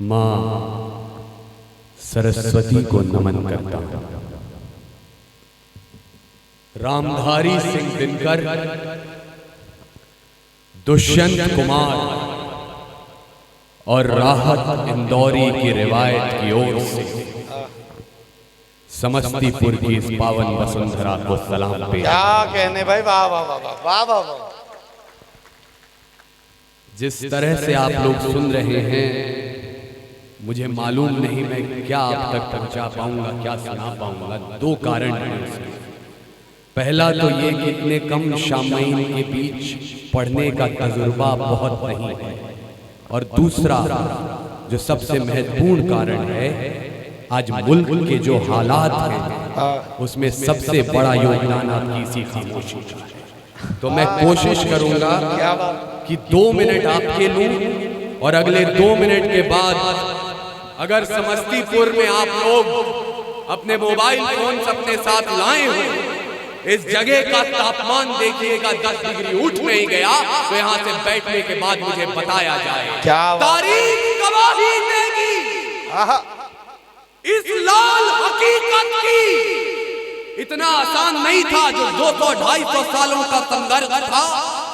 माँ सरस्वती को नमन करता हूं। रामधारी सिंह दिनकर, दुष्यंत कुमार और राहत इंदौरी की रिवायत की ओर से समस्तीपुर की इस पावन वसुंधरा को सलाम पे। क्या कहने भाई, वाह वाह वाह वाह वाह वाह। जिस तरह से आप लोग सुन रहे हैं, मुझे मालूम नहीं मैं क्या आप तक पहुंचा पाऊंगा, क्या सुना पाऊंगा। दो कारण हैं उसके। पहला तो ये कि इतने कम शामईन के बीच पढ़ने का तजुर्बा बहुत नहीं है, और दूसरा जो सबसे महत्वपूर्ण कारण है, आज मुल्क के जो हालात हैं उसमें सबसे बड़ा योगदान आपकी इसी खामोशी का है। तो मैं कोशिश करूंगा कि 2 मिनट आपके लूं, और अगले 2 मिनट के बाद अगर समस्तीपुर में आप लोग अपने मोबाइल फोन अपने साथ लाए हो, इस जगह का तापमान देखिएगा 10 डिग्री उठ नहीं गया, तो यहाँ से बैठने के बाद मुझे बताया जाए। क्या तारीख गवाही देगी इस लाल हकीकत की। इतना आसान नहीं था जो 200-250 सालों का संघर्ष था,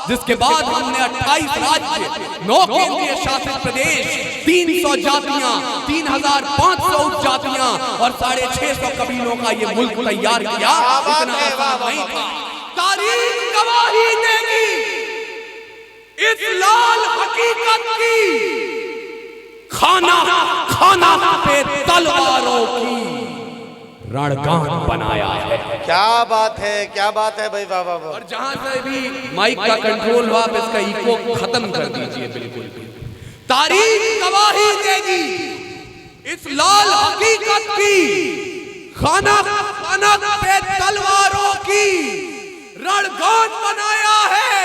जिसके बाद हमने 28 राज्य, 9 केंद्रीय शासित प्रदेश, 300 जातियां, 3500 उपजातियां और 650 कबीलों का ये मुल्क तैयार किया। इतना आसान नहीं था। तारीख गवाही देगी इस लाल हकीकत की। खाना खाना पे तलवारों की रणगान बनाया है। क्या बात है, क्या बात है भाई, वाह वाह वाह। और जहां से भी माइक का कंट्रोल हुआ, आप इसका इको खत्म कर दीजिए बिल्कुल भी। तारीख गवाही देगी इस लाल हकीकत की। खाना खाना पे तलवारों की रणगान बनाया है,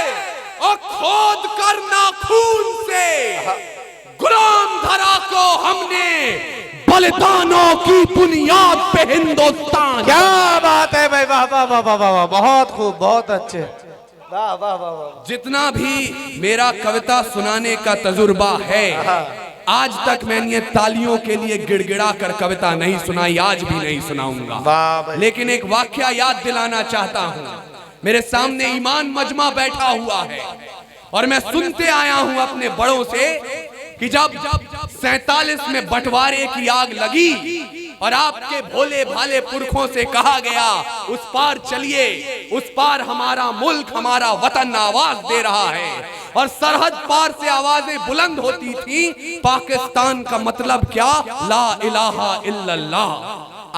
और खोद कर नाखून से गुलाम धरा को हमने बलिदानों की बुनियाद पे हिंदुस्तान। क्या बात है भाई, वाह वाह वाह वाह वाह, बहुत खूब, बहुत अच्छे, वाह वाह वाह वाह। जितना भी मेरा कविता सुनाने का तजुर्बा है, आज तक मैंने तालियों के लिए गिड़गिड़ा कर कविता नहीं सुनाई, आज भी नहीं सुनाऊंगा। लेकिन एक वाकया याद दिलाना चाहता हूँ। मेरे सामने ईमान मजमा बैठा हुआ है, और मैं सुनते आया हूँ अपने बड़ों से कि जब 47 में बंटवारे की आग लगी और आपके भोले भाले पुरखों से कहा गया उस पार चलिए, उस पार हमारा मुल्क, हमारा वतन आवाज दे रहा है, और सरहद पार से आवाजें बुलंद होती थी, पाकिस्तान का मतलब क्या, ला इलाहा इल्लल्लाह।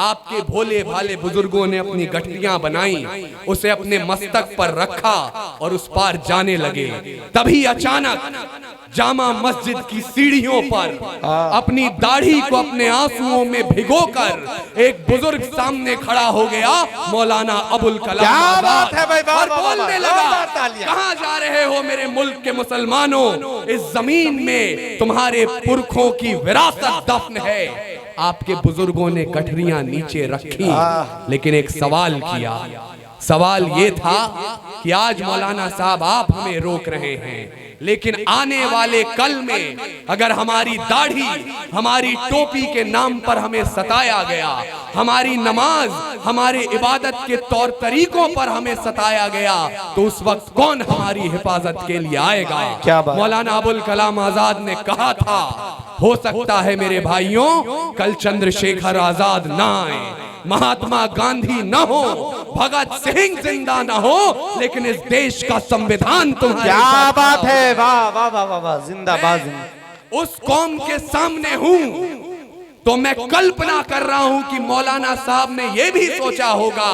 आपके भोले भाले बुजुर्गों ने अपनी गठरियां बनाई, उसे अपने मस्तक पर रखा और उस पार जाने लगे। तभी अचानक जामा मस्जिद की सीढ़ियों पर अपनी दाढ़ी को अपने आंसुओं में भिगोकर एक बुजुर्ग सामने खड़ा हो गया, मौलाना अबुल कलाम आजाद, और बोलने लगा, कहां जा रहे हो मेरे मुल्क के मुसलमानों, इस जमीन में तुम्हारे पुरखों की विरासत दफन है। आपके बुजुर्गों ने गठरियां नीचे रखी, लेकिन एक सवाल किया। सवाल ये था कि आज मौलाना साहब आप हमें रोक रहे हैं, लेकिन आने वाले कल में अगर हमारी दाढ़ी, हमारी टोपी के नाम पर हमें सताया गया, हमारी नमाज, हमारे इबादत के तौर तरीकों पर हमें सताया गया, तो उस वक्त कौन हमारी हिफाजत के लिए आएगा। मौलाना अबुल कलाम आजाद ने कहा था, हो सकता है मेरे भाइयों कल चंद्रशेखर आजाद ना आए, महात्मा गांधी न हो, भगत सिंह जिंदा न हो, लेकिन इस देश का संविधान तुम्हारे क्या साथ। बात है, वाह वाह वाह वाह वाह, जिंदाबाद। उस कौम के सामने हूं, तो मैं कल्पना कर रहा हूं कि मौलाना साहब ने यह भी सोचा होगा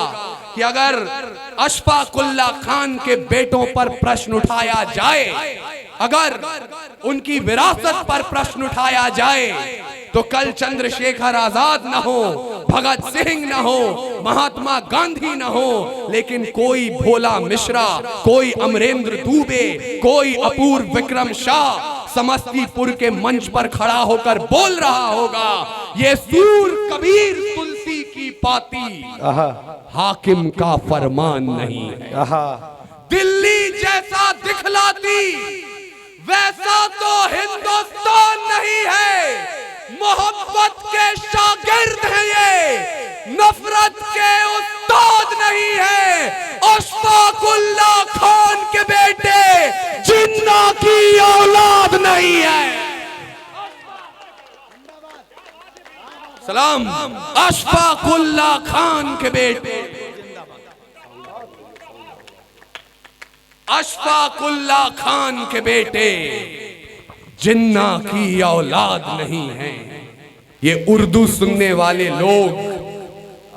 कि अगर अशफाकुल्ला खान के बेटों पर प्रश्न उठाया जाए, अगर उनकी विरासत पर प्रश्न उठाया जाए, तो कल चंद्रशेखर आजाद न हो, भगत सिंह न हो, महात्मा गांधी न हो, लेकिन कोई भोला मिश्रा, कोई अमरेंद्र दुबे, कोई अपूर्व विक्रम शाह समस्तीपुर के मंच पर खड़ा होकर बोल रहा होगा, ये सूर कबीर तुलसी की पाती, हाकिम का फरमान नहीं है। दिल्ली जैसा दिखलाती वैसा तो हिंदुस्तान नहीं है। मोहब्बत के शागिर्द हैं ये, नफरत के उस्ताद नहीं है। अशफाकुल्लाह खान के बेटे जिन्ना की औलाद नहीं है। सलाम अशफाकुल्लाह खान के बेटे, अशफाकुल्लाह खान के बेटे जिन्ना की औलाद नहीं है। ये उर्दू सुनने वाले लोग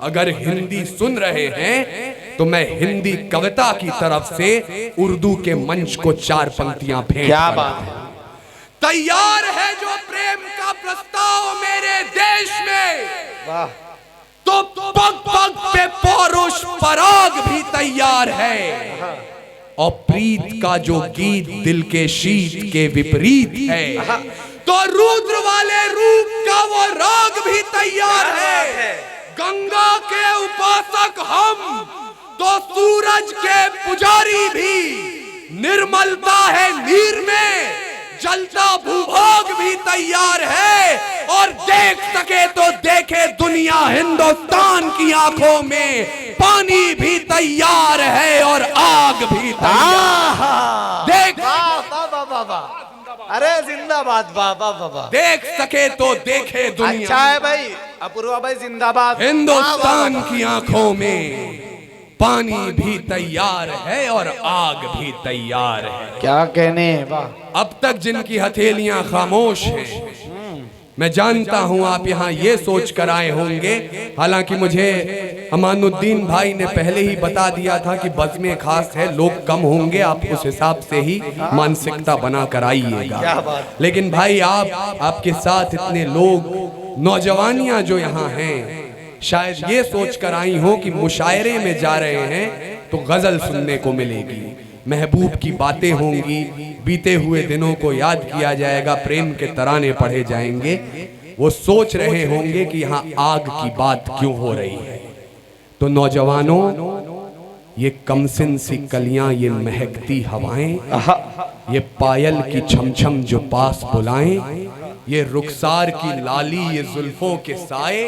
अगर हिंदी सुन रहे हैं तो मैं हिंदी कविता की तरफ से उर्दू के मंच को 4 पंक्तियां भेंट क्या बात है। तैयार है जो प्रेम का प्रस्ताव मेरे देश में, वाह। तो पग पग पे पौरुष पराग भी तैयार है। और प्रीत का जो गीत दिल के शीत के विपरीत है, तो रुद्र वाले रूप का वो राग भी तैयार है। गंगा के उपासक हम तो सूरज के पुजारी भी, निर्मलता है नीर में, जलता भूभाग भी तैयार है। और देख सके तो देखे दुनिया हिंदुस्तान की आंखों में, पानी भी तैयार है और आग भी तैयार। देख अरे जिंदाबाद, वाह वाह वाह। देख सके तो देखे दुनिया। अच्छा है भाई, अपूर्वा भाई जिंदाबाद। हिंदुस्तान की आंखों में पानी भी तैयार है और आग भी तैयार है। क्या कहने, वाह। अब तक जिनकी हथेलियां खामोश हैं, मैं जानता हूं आप यहां ये सोच कर आए होंगे, हालांकि मुझे अमानुद्दीन भाई ने पहले ही बता दिया था कि बज़्म खास है, लोग कम होंगे, आप उस हिसाब से ही मानसिकता बना कर आइएगा। लेकिन भाई आपके साथ इतने लोग, नौजवानियां जो यहाँ हैं, शायद ये सोच कर आई हो कि मुशायरे में जा रहे हैं तो गजल सुनने को मिलेगी, महबूब की बातें होंगी, बीते हुए दिनों को याद किया जाएगा, प्रेम के तराने पढ़े जाएंगे। वो सोच रहे होंगे कि यहाँ आग की बात क्यों हो रही है। तो नौजवानों, ये कमसिन सी कलियां, ये महकती हवाएं, ये पायल की छमछम जो पास बुलाएं, ये रुखसार की लाली, ये जुल्फों के साए,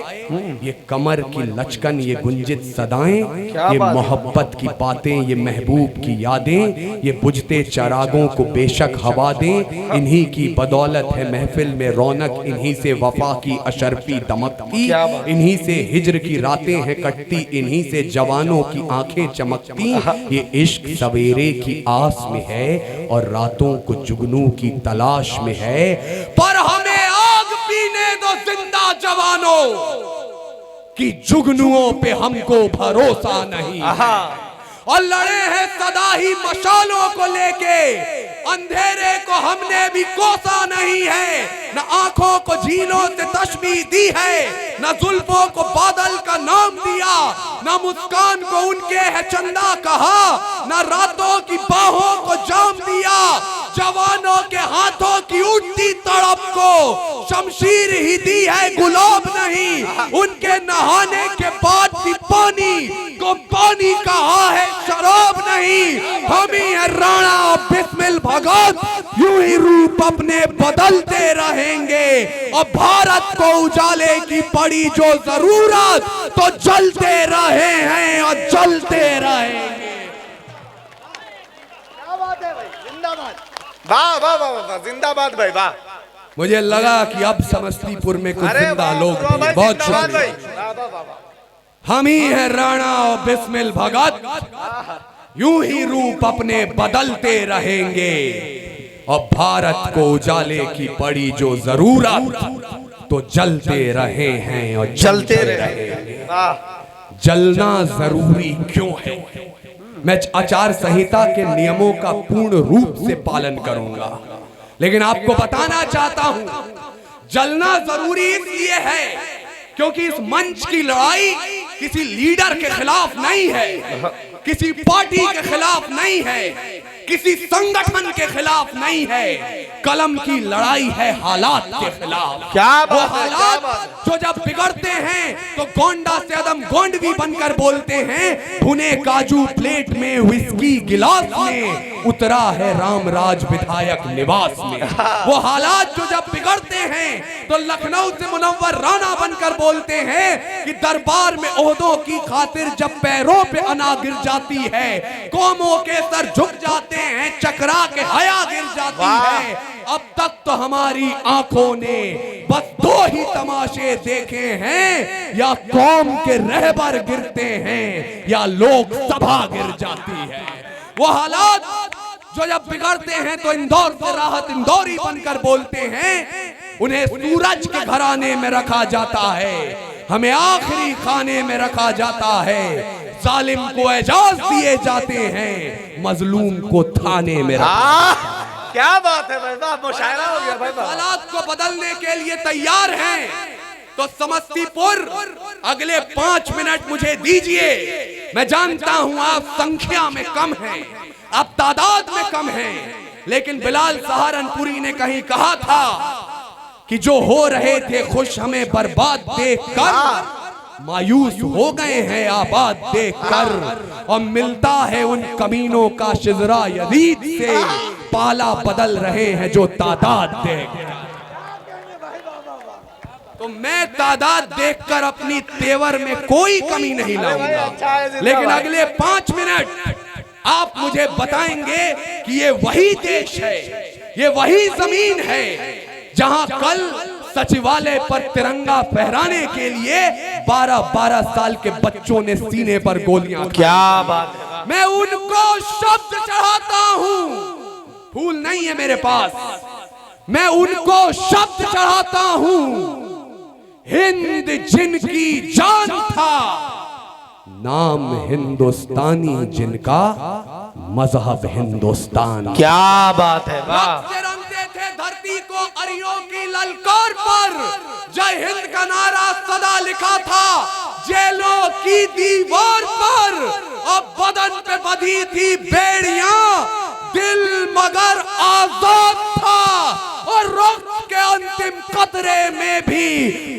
ये कमर की लचकन, ये गुंजित सदाएं, ये मोहब्बत की बातें, ये महबूब की यादें, ये बुझते चरागों को बेशक हवा दें। इन्हीं की बदौलत है महफिल में रौनक, इन्हीं से वफा की अशरफी दमकती, इन्हीं से हिज्र की रातें हैं कटती, इन्हीं से जवानों की आंखें चमकती। ये इश्क सवेरे की आस में है और रातों को जुगनू की तलाश में है। पर हमें आग पीने दो जिंदा जवानों की, जुगनुओं पे हमको भरोसा नहीं। और लड़े हैं सदा ही मशालों को लेके, अंधेरे को हमने भी कोसा नहीं है। न आंखों को झीलों से तशबीह दी है, न जुल्फों को बादल का नाम दिया, न मुस्कान को उनके है चंदा कहा, न रातों की बाहों को जाम दिया। जवानों के हाथों की उठती तड़प को शमशीर ही दी है, गुलाब नहीं। उनके नहाने के बाद भी पानी को पानी कहा है, शराब नहीं। हम ही है राणा बिस्मिल भगत, यूं ही रूप अपने बदलते रहेंगे। और भारत को उजाले की पड़ी जो जरूरत, तो जलते रहे हैं और जलते रहेंगे। क्या बात है भाई, जिंदाबाद, वाह वाह वाह वाह, जिंदाबाद भाई, वाह। मुझे लगा कि अब समस्तीपुर में कुछ जिंदा लोग भी, बहुत शुक्रिया। हम ही है राणा और बिस्मिल भगत, यूं ही रूप अपने बदलते रहेंगे। और भारत को उजाले की पड़ी जो जरूरत, तो जलते रहे हैं और जलते रहेंगे। जलना जरूरी क्यों है? मैं आचार संहिता के नियमों का पूर्ण रूप से पालन करूंगा, लेकिन आपको बताना चाहता हूं, जलना जरूरी इसलिए है क्योंकि इस मंच की लड़ाई किसी लीडर के खिलाफ नहीं है, किसी पार्टी के खिलाफ नहीं है। किसी संगठन के खिलाफ नहीं है, कलम की लड़ाई है हालात के खिलाफ। क्या वो बात है, क्या हालात बात जो जब बिगड़ते हैं तो गोंडा से अदम गोंडवी बनकर बोलते हैं, भुने काजू प्लेट में विस्की गिलास में उतरा है रामराज विधायक निवास में। वो हालात जो जब बिगड़ते हैं तो लखनऊ से मुनव्वर राणा बनकर बोलते हैं कि दरबार में ओहदों की खातिर जब पैरों पे अना गिर जाती है, कौमों के सर झुक जाते हैं, चकरा के हया गिर जाती है। अब तक तो हमारी आंखों ने बस दो ही तमाशे देखे हैं, या कौम के रहबर गिरते हैं या लोकसभा गिर जाती है। वो हालात जो जब बिगड़ते हैं तो इंदौर से राहत इंदौरी बनकर बोलते हैं, उन्हें सूरज के घराने में रखा जाता है, हमें आखिरी खाने में रखा जाता है, जालिम को एजाज दिए जाते हैं, मजलूम को थाने में रखा। क्या बात है भाई, वाह, मुशायरा हो गया भाई। हालात को बदलने के लिए तैयार हैं तो समस्तीपुर अगले 5 मिनट मुझे दीजिए। मैं जानता हूं आप संख्या में कम हैं, आप तादाद में कम हैं, लेकिन बिलाल सहारनपुरी ने कहीं कहा था कि जो हो रहे थे खुश हमें बर्बाद देखकर, मायूस हो गए हैं आबाद देखकर, और मिलता है उन कमीनों का शिजरा यजीद से, पाला बदल रहे हैं जो तादाद देखकर। तो मैं तादाद देखकर अपनी तेवर में कोई कमी नहीं लाऊंगा, लेकिन अगले 5 मिनट आप मुझे बताएंगे कि ये वही देश है, ये वही जमीन है जहां कल सचिवालय पर तिरंगा फहराने के लिए 12-12 साल के बच्चों ने सीने पर गोलियां। क्या बात है। मैं उनको शब्द चढ़ाता हूं, फूल नहीं है मेरे पास, मैं उनको शब्द चढ़ाता हूं। हिंद जिनकी जान था, नाम हिंदुस्तानी जिनका, मजहब हिंदुस्तान। क्या बात है, वाह। रंगते थे धरती को अरियों की ललकार पर, जय हिंद का नारा सदा लिखा था जेलों की दीवार पर। अब बदन पे बंधी थी बेड़ियां, दिल मगर आजाद था, और रक्त के अंतिम कतरे में भी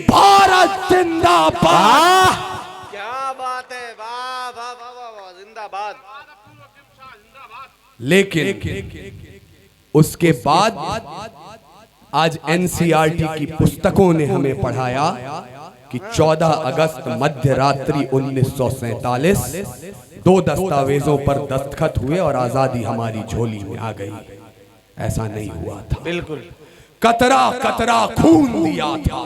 भारत जिंदाबाद। क्या बात है, वाह वाह वाह वाह, जिंदाबाद। लेकिन उसके बाद आज एनसीईआरटी की पुस्तकों ने हमें पढ़ाया कि 14 अगस्त मध्य रात्रि 1947 2 दस्तावेजों पर दस्तखत हुए और आजादी हमारी झोली में आ गई। ऐसा नहीं हुआ था, बिल्कुल। कतरा कतरा खून दिया था,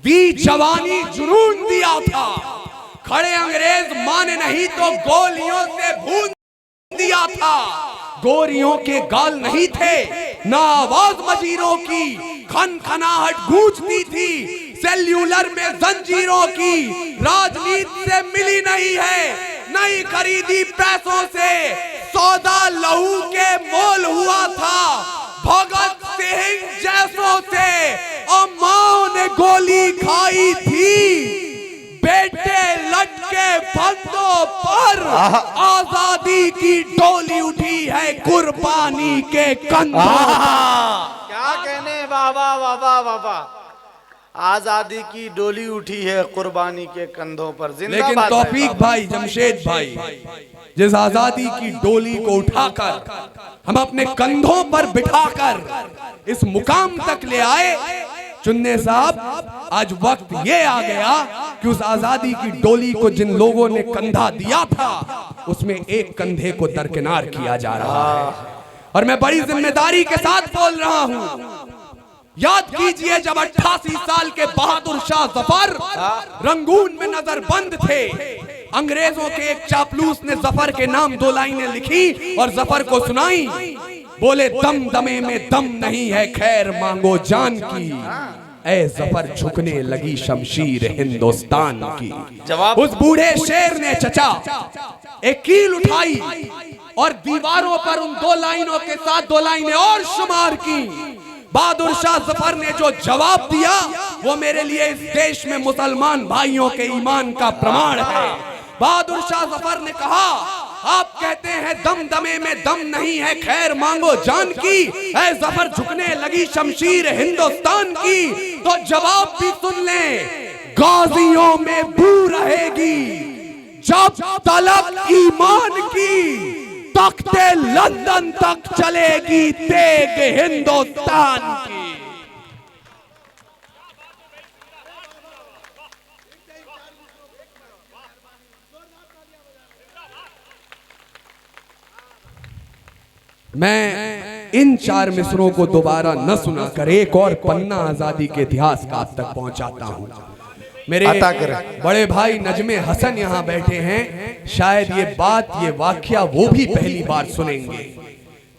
दी जवानी जुनून दिया था, खड़े अंग्रेज माने नहीं तो गोलियों से भून दिया था। गोरियों के गाल नहीं थे, ना आवाज मजीरों की, खनखनाहट गूंजती थी सेल्यूलर में जंजीरों की। राजनीति से मिली नहीं है, नहीं खरीदी पैसों से, सौदा लहू के मोल हुआ था भगत सिंह जैसों से, और मां ने गोली खाई थी बेटे लटके फंदों पर। आजादी की डोली उठी है कुर्बानी के कंधों। क्या कहने, वाह वाह वाह वाह वाह वाह। आजादी की डोली उठी है कुर्बानी के कंधों पर। लेकिन तौफीक भाई, जमशेद भाई, जिस आजादी की डोली को उठाकर हम अपने कंधों पर बिठाकर इस मुकाम तक ले आए, चुन्ने साहब, आज वक्त ये आ गया कि उस आजादी की डोली को जिन लोगों ने कंधा दिया था, उसमें एक कंधे को दरकिनार किया जा रहा है। और मैं बड़ी जिम्मेदारी के साथ बोल रहा हूं, याद कीजिए जब 88 साल के बहादुर शाह जफर रंगून में नजरबंद थे, अंग्रेजों के एक चापलूस ने जफर के नाम 2 लाइनें लिखी और जफर को सुनाई। बोले दम दमे में दम नहीं है, खैर मांगो जान की, ऐ जफर झुकने लगी शमशीर हिंदुस्तान की। उस बूढ़े शेर ने चचा एक कील उठाई और दीवारों पर उन 2 लाइनों के साथ 2 लाइनें और शुमार की। बहादुर शाह जफर ने जो जवाब दिया वो मेरे लिए इस देश में मुसलमान भाइयों के ईमान का प्रमाण है। बहादुर शाह जफर ने कहा आप कहते हैं दमदमे में दम नहीं है, खैर मांगो जान की, ऐ जफर झुकने लगी शमशीर हिंदुस्तान की। तो जवाब भी सुन लें, गाजियों में बू रहेगी जब तलब ईमान की, तख्ते लंदन तक चलेगी तेग हिंदुस्तान की। मैं इन 4 मिसरों को दोबारा न सुना कर एक और पन्ना आजादी के इतिहास का आप तक पहुंचाता हूं। मेरे बड़े भाई नजमे हसन यहाँ बैठे हैं, शायद ये बात, ये वाकया वो भी पहली बार सुनेंगे।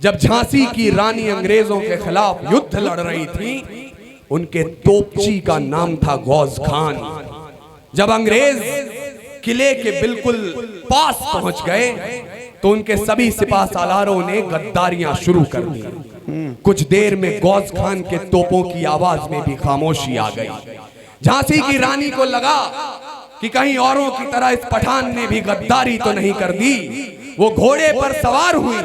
जब झांसी की रानी अंग्रेजों के खिलाफ युद्ध लड़ रही थी, उनके तोपची का नाम था गौस खान। जब अंग्रेज किले के बिल्कुल पास पहुंच गए तो उनके सभी सिपाह सालारों ने गद्दारियां शुरू कर दी। कुछ देर में गौस खान के तोपों की आवाज में भी खामोशी आ गई। झांसी की रानी को लगा कि कहीं औरों की तरह इस पठान ने भी गद्दारी तो नहीं कर दी। वो घोड़े पर सवार हुई,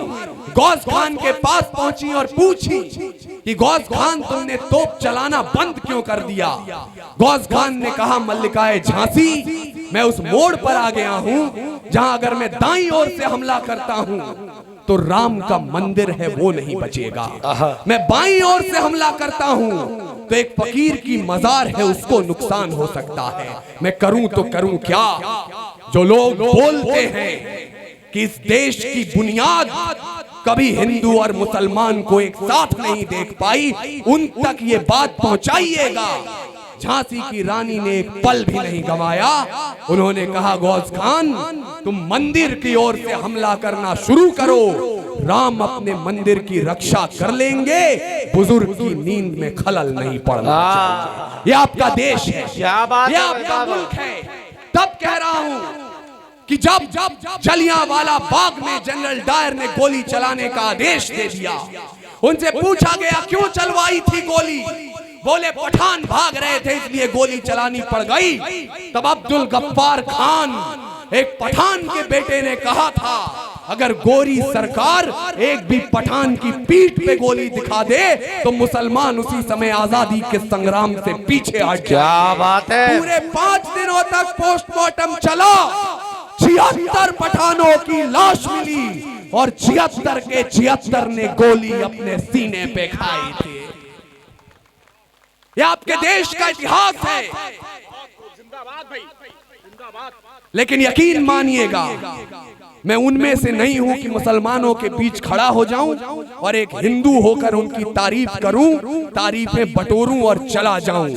गौस खान के पास पहुंची और पूछी कि गौस खान, तुमने तोप चलाना बंद क्यों कर दिया? गौस खान ने कहा, मल्लिकाए झांसी, मैं उस मोड़ पर आ गया हूं जहां अगर मैं दाईं ओर से हमला करता हूं तो राम का मंदिर है वो नहीं बचेगा। मैं बाईं ओर से हमला करता हूं तो एक फकीर की मजार है उसको नुकसान हो सकता है। मैं करूं तो करूं क्या? जो लोग बोलते हैं कि इस देश की बुनियाद कभी हिंदू और मुसलमान को एक साथ नहीं देख पाई, उन तक ये बात पहुंचाइएगा। झांसी की रानी ने एक पल भी नहीं गंवाया। उन्होंने कहा, गौस खान, तुम मंदिर की ओर से हमला करना शुरू करो, राम अपने मंदिर की रक्षा कर लेंगे, बुजुर्ग की नींद में खलल नहीं पड़ना चाहिए। ये आपका देश है, ये आपका मुल्क है। तब कह रहा हूं कि जब जलियांवाला बाग में जनरल डायर ने गोली चलाने का आदेश दे दिया, उनसे पूछा गया क्यों चलवाई थी गोली? बोले पठान भाग रहे थे इसलिए गोली चलानी पड़ गई। तब अब्दुल गफ्फार खान, एक पठान के बेटे, ने कहा था, अगर गोरी सरकार एक भी पठान की पीठ पे गोली दिखा दे तो मुसलमान उसी समय आजादी के संग्राम से पीछे हट जाए। क्या बात है। पूरे 5 दिनों तक पोस्टमार्टम चला, 76 पठानों की लाश मिली और 76 के 76 ने गोली अपने सीने पे खाई थी। ये आपके देश का इतिहास है। लेकिन यकीन मानिएगा, मैं उनमें से नहीं हूं कि मुसलमानों के बीच खड़ा हो जाऊं और एक हिंदू होकर उनकी तारीफ करूं, तारीफें बटोरूं और चला जाऊं।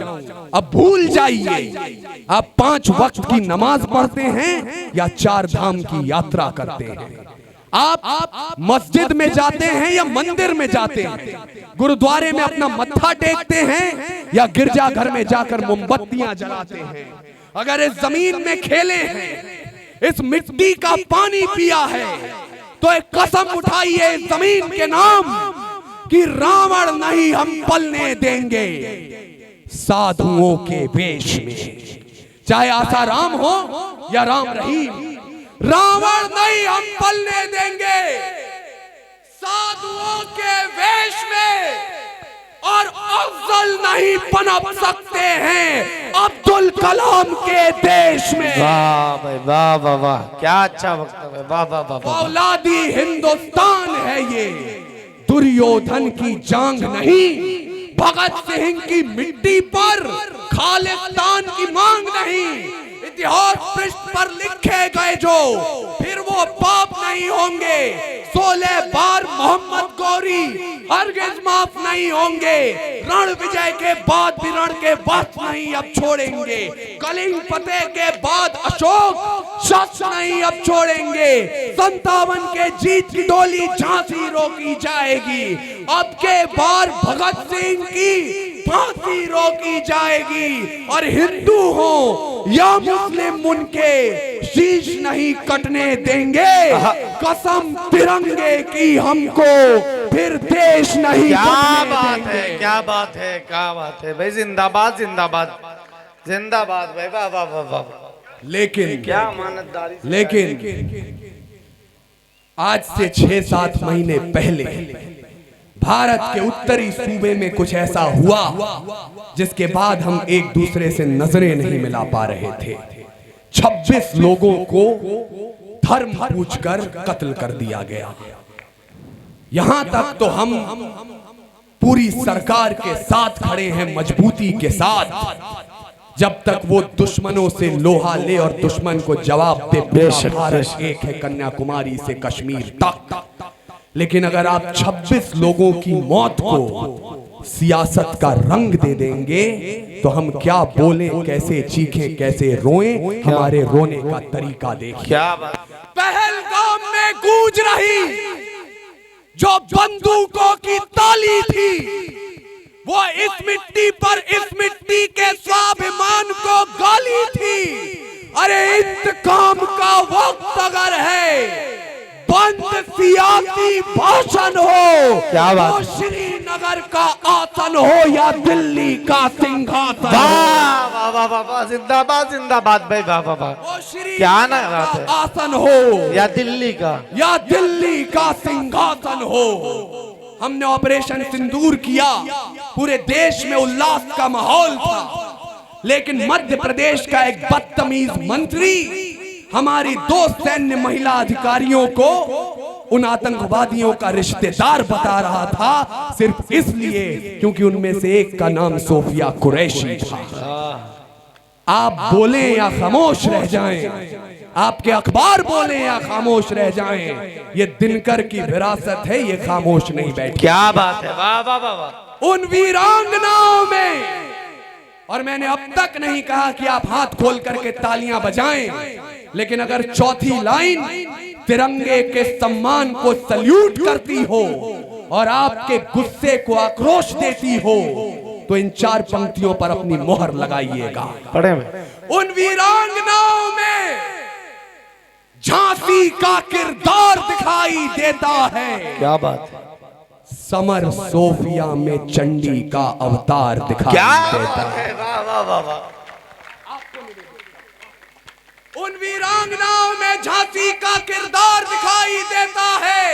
अब भूल जाइए, आप 5 वक्त की नमाज पढ़ते हैं या 4 धाम की यात्रा करते हैं? आप मस्जिद में जाते हैं या मंदिर में जाते हैं? गुरुद्वारे में अपना मत्था टेकते हैं या गिरजाघर में जाकर मोमबत्तियां जलाते हैं? अगर इस जमीन में खेले हैं, इस मिट्टी का पानी पिया है, तो एक कसम उठाइए इस जमीन के नाम कि रावण नहीं हम पलने देंगे साधुओं के वेश में। चाहे आसाराम हो या राम रहीम, रावण नहीं हम पलने देंगे साधुओं के वेश में। और अफजल नहीं पनप सकते हैं अब्दुल कलाम के देश में। वाह भाई, वाह वाह वाह, क्या अच्छा वक्तव्य, वाह वाह वाह। औलादी हिंदुस्तान है ये, दुर्योधन की जांग नहीं, भगत सिंह की मिट्टी पर खालिस्तान की मांग नहीं। इतिहास पृष्ठ पर लिखे गए जो फिर वो पाप नहीं होंगे। 16 बार मोहम्मद गौरी हरगिज माफ नहीं होंगे। रण विजय के बाद भी रण के वक्त नहीं अब छोड़ेंगे। कलिंग फतेह के बाद अशोक शस्त्र नहीं अब छोड़ेंगे। 57 के जीत की डोली झांसी रोकी जाएगी। अब के बार भगत सिंह की फांसी रोकी जाएगी। और हिंदू हो या मुस्लिम उनके शीश नहीं कटने देंगे। कसम तिरंगे की हमको फिर देश नहीं। क्या बात है, क्या बात है, क्या बात है भाई। जिंदाबाद जिंदाबाद जिंदाबाद भाई, वाह वाह वाह वाह। लेकिन क्या मानतदारी। लेकिन आज से 6-7 महीने पहले भारत के उत्तरी सूबे में कुछ ऐसा हुआ जिसके बाद हम एक दूसरे से नजरें नहीं मिला पा रहे थे। 26 लोगों को धर्म पूछकर कत्ल कर दिया गया। यहां तक तो हम पूरी सरकार के साथ खड़े हैं, मजबूती के साथ, जब तक वो दुश्मनों से लोहा ले और दुश्मन को जवाब दे। भारत एक है, कन्याकुमारी से कश्मीर तक। लेकिन अगर आप 26 लोगों की मौत को सियासत का रंग दे देंगे तो हम क्या बोलें, कैसे चीखें, कैसे रोएं, हमारे रोने का तरीका देखिए। क्या बात। पहलगाम में गूंज रही जो बंदूकों की ताली थी, वो इस मिट्टी पर, इस मिट्टी के स्वाभिमान को गाली थी। अरे इंतकाम का वक्त अगर है, बंद सियासी भाषण हो, क्या बात, वो श्रीनगर का आसन हो या दिल्ली का सिंहासन। वाह वाह वाह वाह वाह, जिंदाबाद जिंदाबाद भाई, वाह वाह वाह। वो श्रीनगर क्या ना बात है, आसन हो या दिल्ली का सिंहासन हो। हमने ऑपरेशन सिंदूर किया, पूरे देश में उल्लास का माहौल था, लेकिन मध्य प्रदेश का एक बदतमीज मंत्री हमारी 2 सैन्य महिला अधिकारियों को उन आतंकवादियों का रिश्तेदार बता रहा था, सिर्फ इसलिए क्योंकि उनमें से एक का नाम सोफिया कुरैशी था। आप बोलें या खामोश रह जाएं, आपके अखबार बोलें या खामोश रह जाएं, ये दिनकर की विरासत है, ये खामोश नहीं बैठे। क्या बात है, वाह वाह वाह वाह। उन वीरांगनाओं में, और मैंने अब तक नहीं कहा कि आप हाथ खोल करके तालियां बजाएं, लेकिन अगर चौथी लाइन तिरंगे के सम्मान को सल्यूट करती हो और आपके गुस्से को आक्रोश देती हो तो इन 4 पंक्तियों पर अपनी मोहर लगाइएगा। पढ़े उन वीरांगनाओं में झांसी का किरदार दिखाई देता है। क्या बात है, समर सोफिया में चंडी का अवतार दिखाई देता है। वाह वाह वाह वाह। उन वीरांगनाओं में झांसी का किरदार दिखाई देता है,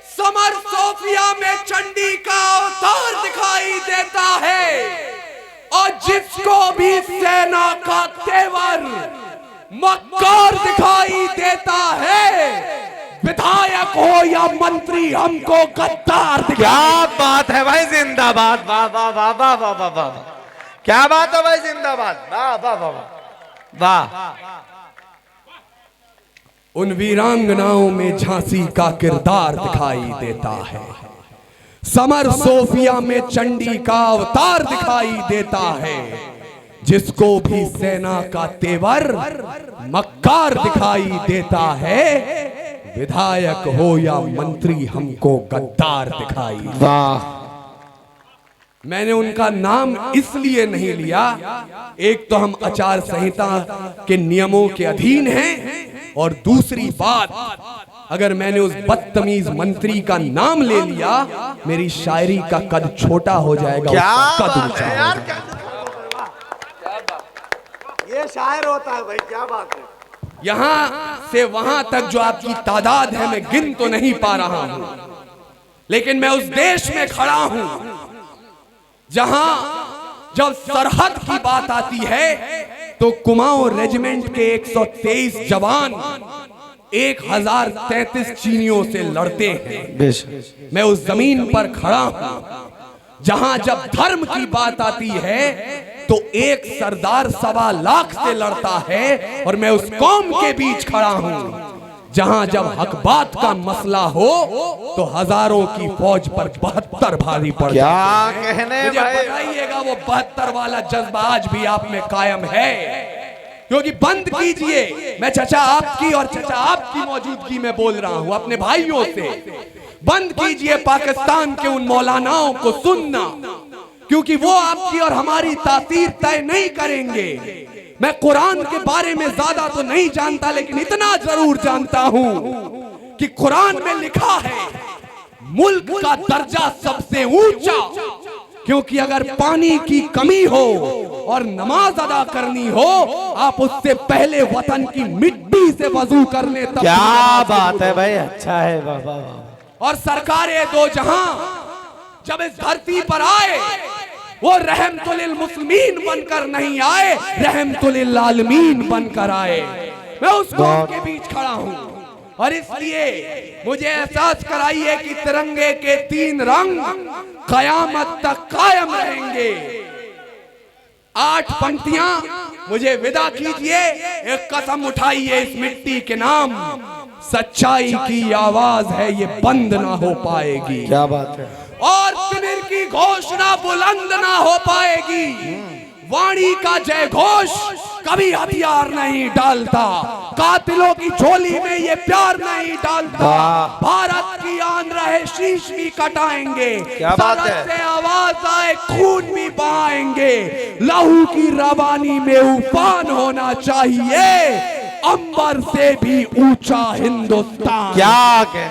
समर सोफिया में चंडी का अवतार दिखाई देता है। और जिसको भी सेना का तेवर मक्कार दिखाई देता है, विधायक हो या मंत्री, हमको गद्दार दिखाई। क्या बात है भाई, जिंदाबाद, वाह वाह वाह वाह वाह वाह वाह। क्या बात है भाई, जिंदाबाद, वाह वाह वाह वाह। उन वीरांगनाओं में झांसी का किरदार दिखाई देता है, समर सोफिया में चंडी का अवतार दिखाई देता है। जिसको भी सेना का तेवर मक्कार दिखाई देता है, विधायक हो या मंत्री, हमको गद्दार दिखाई। वाह। मैंने उनका नाम इसलिए नहीं लिया, एक तो हम आचार संहिता के नियमों के अधीन हैं, और दूसरी बात, अगर मैंने उस बदतमीज मंत्री का नाम ले लिया, मेरी शायरी का कद छोटा हो जाएगा, उसका कद ऊंचा होगा। ये शायर होता है भाई, क्या बात है। यहां से वहां तक जो आपकी तादाद है, मैं गिन तो नहीं पा रहा हूं, लेकिन मैं उस देश में खड़ा हूं जहां जब सरहद की बात आती है तो कुमाऊं रेजिमेंट के 123 जवान 1033 चीनियों से लड़ते हैं। मैं उस जमीन पर खड़ा हूं जहां जब धर्म की बात आती है तो एक सरदार 1.25 लाख से लड़ता है, और मैं उस कौम के बीच खड़ा हूं जहां जब हक बात का मसला हो तो हजारों की फौज पर 72 भारी पड़। क्या कहने मुझे भाई, बताइएगा वो 72 वाला जज्बा आज भी आप में कायम है? क्योंकि बंद कीजिए, मैं चचा आपकी और चचा आपकी मौजूदगी में बोल रहा हूं अपने भाइयों से, बंद कीजिए पाकिस्तान के उन मौलानाओं को सुनना, क्योंकि वो आपकी और हमारी तासीर तय नहीं करेंगे। मैं कुरान के बारे में ज्यादा तो नहीं जानता, लेकिन इतना जरूर जानता हूं कि कुरान में लिखा है मुल्क का दर्जा सबसे ऊंचा, क्योंकि अगर पानी की कमी हो और नमाज अदा करनी हो, आप उससे पहले वतन की मिट्टी सुई से वजू कर ले तब क्या नमाज बात कबूल है भाई, अच्छा है वाह वाह वाह। और सरकारे दो जहां जब इस धरती पर आए वो रहमतुलिल मुस्लिमीन बनकर नहीं आए, रहमतुलिल आलमीन बनकर आए। मैं उस कौम के बीच खड़ा हूं और इसलिए मुझे एहसास कराइए कि तिरंगे के 3 रंग कयामत तक कायम रहेंगे। 8 पंक्तियां मुझे विदा कीजिए, एक कसम उठाइए इस मिट्टी के नाम, सच्चाई की आवाज है ये बंद ना हो पाएगी। क्या बात है। और तिमिर की घोषणा बुलंद ना हो पाएगी। वाणी का जय घोष कभी हथियार नहीं डालता, कातिलों की झोली में ये प्यार नहीं डालता। भारत की आन रहे शीश भी कटाएंगे, क्या बात है। सरहद से आवाज आए खून भी बहाएंगे, लहू की रवानी में उफान होना चाहिए, अंबर से भी ऊंचा हिंदुस्तान। क्या कह